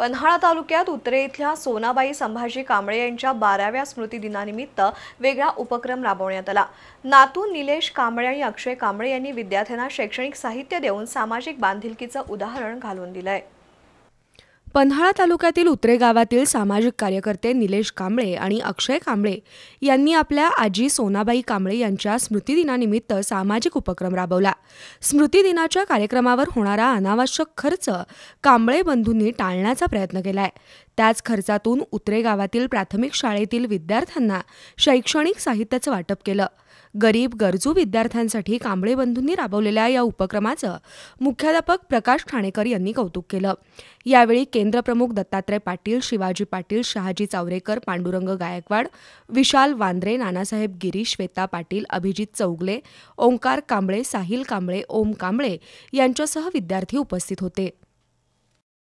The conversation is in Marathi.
पन्हाळा तालुक्यात उतरे इथल्या सोनाबाई संभाजी कांबळे यांच्या 12व्या स्मृतिदिनानिमित्त वेगळा उपक्रम राबवण्यात आला। नातू निलेश कांबळे आणि अक्षय कांबळे यांनी विद्यार्थ्यांना शैक्षणिक साहित्य देऊन सामाजिक बांधिलकीचं उदाहरण घालून दिलंय। पन्हाळा तालुक्यातील उतरे गावातील सामाजिक कार्यकर्ते निलेश कांबळे आणि अक्षय कांबळे यांनी आपल्या आजी सोनाबाई कांबळे यांच्या स्मृतिदिनानिमित्त सामाजिक उपक्रम राबवला। स्मृतिदिनाच्या कार्यक्रमावर होणारा अनावश्यक खर्च कांबळे बंधूंनी टाळण्याचा प्रयत्न केलाय। त्याच खर्चातून उतरे गावातील प्राथमिक शाळेतील विद्यार्थ्यांना शैक्षणिक साहित्याचं वाटप केलं। गरीब गरजू विद्यार्थ्यांसाठी कांबळे बंधूंनी राबवलेल्या या उपक्रमाचं मुख्याध्यापक प्रकाश ठाणेकर यांनी कौतुक केलं। यावेळी केंद्रप्रमुख दत्तात्रय पाटील, शिवाजी पाटील, शहाजी चावरेकर, पांडुरंग गायकवाड, विशाल वांद्रे, नानासाहेब गिरी, श्वेता पाटील, अभिजित चौगले, ओंकार कांबळे, साहिल कांबळे, ओम कांबळे यांच्यासह विद्यार्थी उपस्थित होते।